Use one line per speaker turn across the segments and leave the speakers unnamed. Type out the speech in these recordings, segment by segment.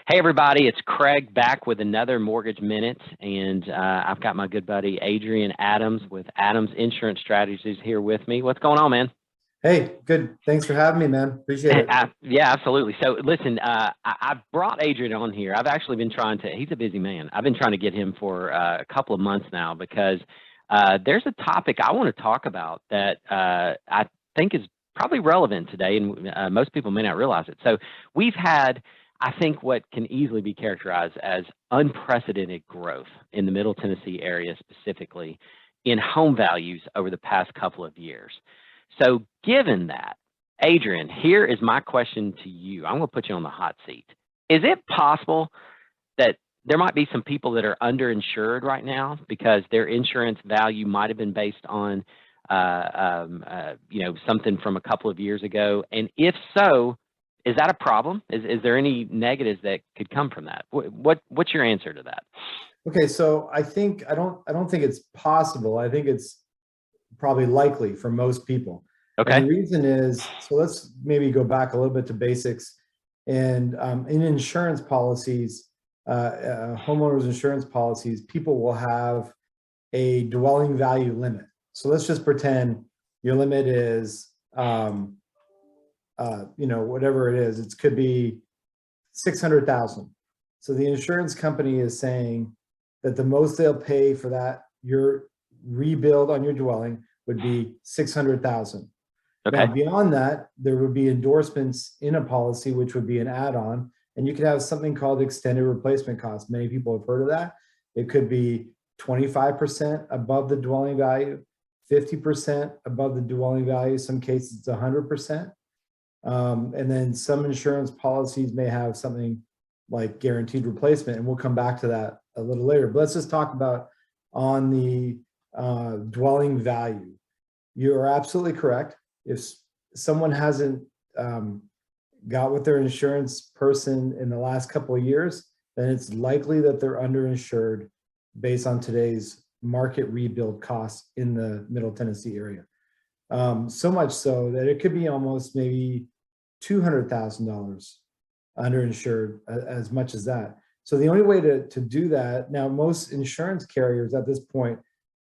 Hey, everybody, it's Craig back with another Mortgage Minute, and I've got my good buddy Adrian Adams with Adams Insurance Strategies here with me. What's going on, man?
Hey, good. Thanks for having me, man. Appreciate it.
Yeah, absolutely. So listen, I brought Adrian on here. I've actually been trying to, he's a busy man. I've been trying to get him for a couple of months now because there's a topic I want to talk about that I think is probably relevant today, and most people may not realize it. So we've had, I think, what can easily be characterized as unprecedented growth in the Middle Tennessee area, specifically in home values over the past couple of years. So given that, Adrian, here is my question to you. I'm going to put you on the hot seat. Is it possible that there might be some people that are underinsured right now because their insurance value might have been based on, something from a couple of years ago? And if so, is that a problem? Is there any negatives that could come from that? What's your answer to that?
Okay, so I don't think it's possible. I think it's probably likely for most people. And the
Okay.
reason is, so let's maybe go back a little bit to basics. And in insurance policies, homeowners insurance policies, people will have a dwelling value limit. So let's just pretend your limit is, whatever it is. It could be 600,000. So the insurance company is saying that the most they'll pay for that, your rebuild on your dwelling, would be 600,000. Now,
Okay.
beyond that, there would be endorsements in a policy, which would be an add-on, and you could have something called extended replacement cost. Many people have heard of that. It could be 25% above the dwelling value, 50% above the dwelling value. Some cases it's 100%. And then some insurance policies may have something like guaranteed replacement, and we'll come back to that a little later. But let's just talk about on the dwelling value. You are absolutely correct. If someone hasn't got with their insurance person in the last couple of years, then it's likely that they're underinsured based on today's market rebuild costs in the Middle Tennessee area. So much so that it could be almost maybe $200,000 underinsured, as much as that. So the only way to do that, now most insurance carriers at this point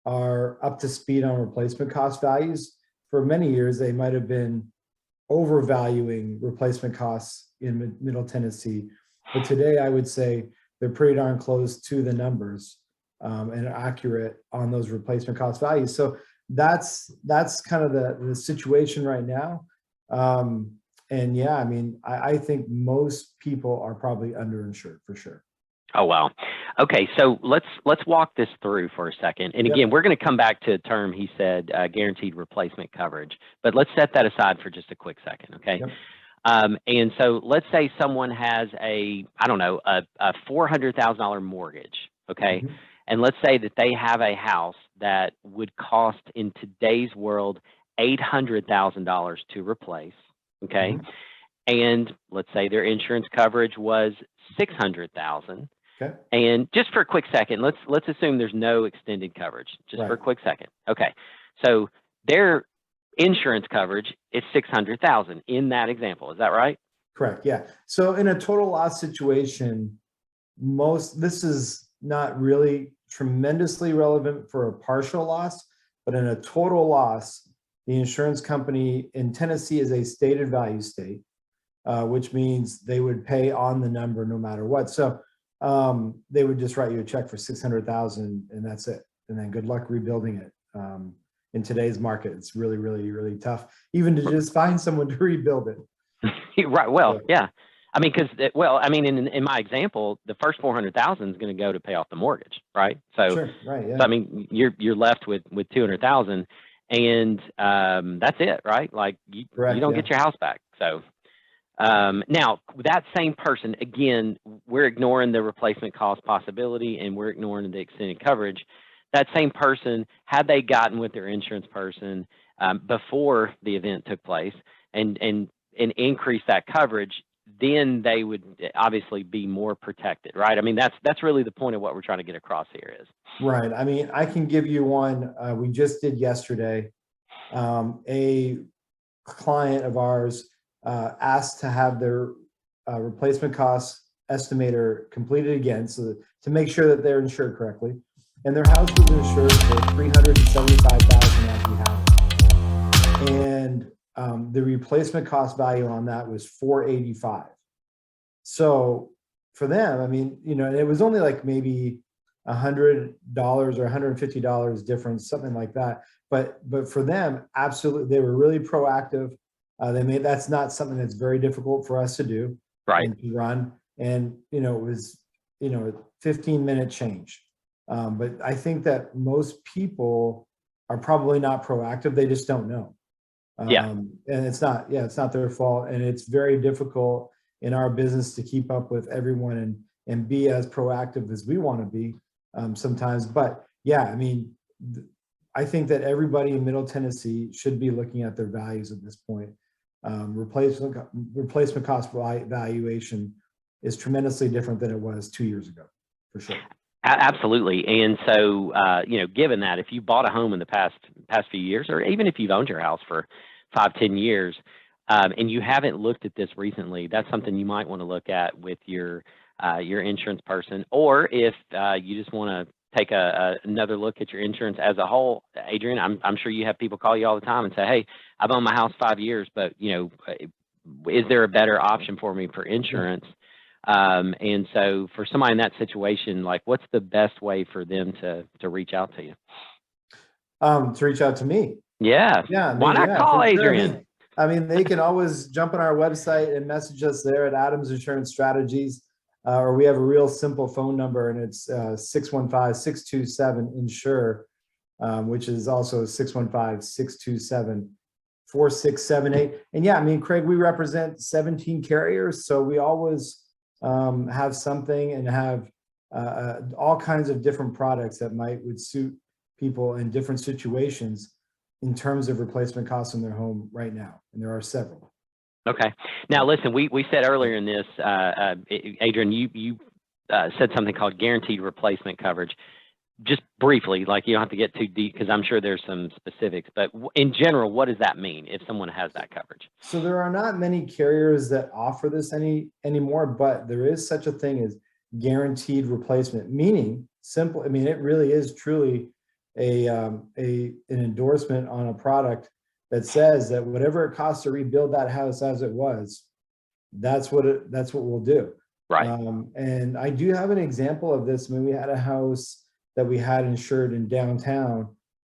are up to speed on replacement cost values. For many years, they might have been overvaluing replacement costs in Middle Tennessee. But today, I would say they're pretty darn close to the numbers and accurate on those replacement cost values. So that's kind of the situation right now. And yeah, I mean, I think most people are probably underinsured for sure.
Oh, wow. Okay, so let's walk this through for a second. And again,
Yep.
we're going to come back to a term he said, guaranteed replacement coverage. But let's set that aside for just a quick second, okay?
Yep.
And so let's say someone has a $400,000 mortgage, okay?
Mhm.
And let's say that they have a house that would cost in today's world $800,000 to replace, okay?
Mhm.
And let's say their insurance coverage was 600,000.
Okay.
And just for a quick second, let's assume there's no extended coverage. Just for
Right.
a quick second. Okay. So their insurance coverage is 600,000 in that example. Is that right?
Correct. Yeah. So in a total loss situation, this is not really tremendously relevant for a partial loss, but in a total loss, the insurance company in Tennessee is a stated value state, which means they would pay on the number no matter what. So they would just write you a check for 600,000 and that's it. And then good luck rebuilding it. In today's market, it's really, really, really tough, even to just find someone to rebuild it.
Right. Well,
So,
yeah. I mean, in my example, the first 400,000 is going to go to pay off the mortgage, right? So,
sure, right,
I
yeah,
mean, you're left with 200,000, and that's it, right? Like you
correct,
don't
yeah,
get your house back. So now that same person, again, we're ignoring the replacement cost possibility, and we're ignoring the extended coverage. That same person, had they gotten with their insurance person before the event took place, and increase that coverage, then they would obviously be more protected, right? I mean, that's really the point of what we're trying to get across here is.
right. I mean, I can give you one we just did yesterday. A client of ours asked to have their replacement costs estimator complete it again, so to make sure that they're insured correctly. And their house was insured for $375,000 as we have it. And the replacement cost value on that was $485. So for them, I mean, you know, it was only like maybe $100 or $150 difference, something like that. But for them, absolutely, they were really proactive. That's not something that's very difficult for us to do,
Right.
and to run. And you know, it was, you know, a 15-minute change. But I think that most people are probably not proactive. They just don't know.
Yeah.
And it's not their fault. And it's very difficult in our business to keep up with everyone and be as proactive as we want to be sometimes. But yeah, I mean, I think that everybody in Middle Tennessee should be looking at their values at this point. Replacement cost valuation is tremendously different than it was 2 years ago, for sure.
Absolutely. And so, you know, given that, if you bought a home in the past few years, or even if you've owned your house for 5-10 years, and you haven't looked at this recently, that's something you might want to look at with your insurance person. Or if you just want to take another look at your insurance as a whole, Adrian, I'm sure you have people call you all the time and say, hey, I've owned my house 5 years, but you know, is there a better option for me for insurance? And so for somebody in that situation, like, what's the best way for them to reach out to you?
To reach out to me.
Yeah. Why not call Adrian?
Sure. I mean, they can always jump on our website and message us there at Adams Insurance Strategies, or we have a real simple phone number, and it's 615-627-INSURE, which is also 615-627-4678. And yeah, I mean, Craig, we represent 17 carriers, so we always have something and have all kinds of different products that would suit people in different situations in terms of replacement costs in their home right now. And there are several.
Okay. Now, listen, we said earlier in this, Adrian, you said something called guaranteed replacement coverage. Just briefly, like, you don't have to get too deep because I'm sure there's some specifics, but in general, what does that mean if someone has that coverage?
So there are not many carriers that offer this anymore, but there is such a thing as guaranteed replacement, meaning simple. I mean, it really is truly an endorsement on a product that says that whatever it costs to rebuild that house as it was, that's what we'll do.
Right.
And I do have an example of this. I mean, we had a house that we had insured in downtown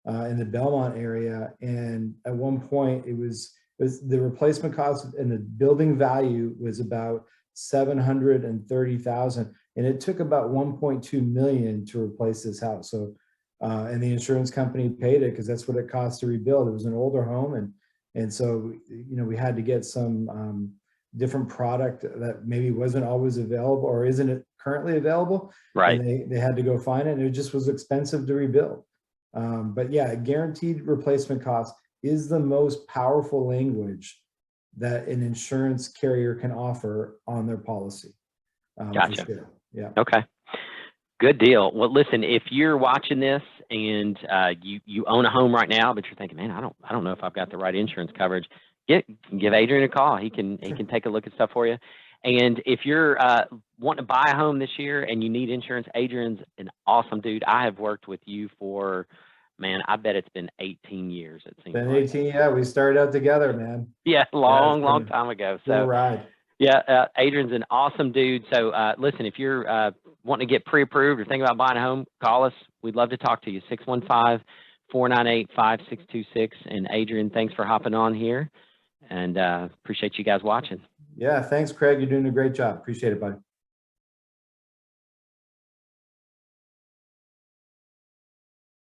in the Belmont area, and at one point it was the replacement cost and the building value was about $730,000, and it took about $1.2 million to replace this house. So and the insurance company paid it because that's what it cost to rebuild. It was an older home, and so, you know, we had to get some different product that maybe wasn't always available or isn't currently available.
Right.
And they had to go find it, and it just was expensive to rebuild. But yeah, guaranteed replacement cost is the most powerful language that an insurance carrier can offer on their policy.
Gotcha.
For sure. Yeah.
Okay. Good deal. Well, listen, if you're watching this and you own a home right now, but you're thinking, man, I don't know if I've got the right insurance coverage, give Adrian a call. He can take a look at stuff for you. And if you're wanting to buy a home this year and you need insurance, Adrian's an awesome dude. I have worked with you for, man, I bet it's been 18 years. It seems
Been
like.
18, yeah. We started out together, man.
Yeah, long time ago. So
ride.
Yeah, Adrian's an awesome dude. So listen, if you're wanting to get pre-approved or thinking about buying a home, call us. We'd love to talk to you. 615-498-5626. And Adrian, thanks for hopping on here, and appreciate you guys watching.
Yeah, thanks, Craig. You're doing a great job. Appreciate it, buddy.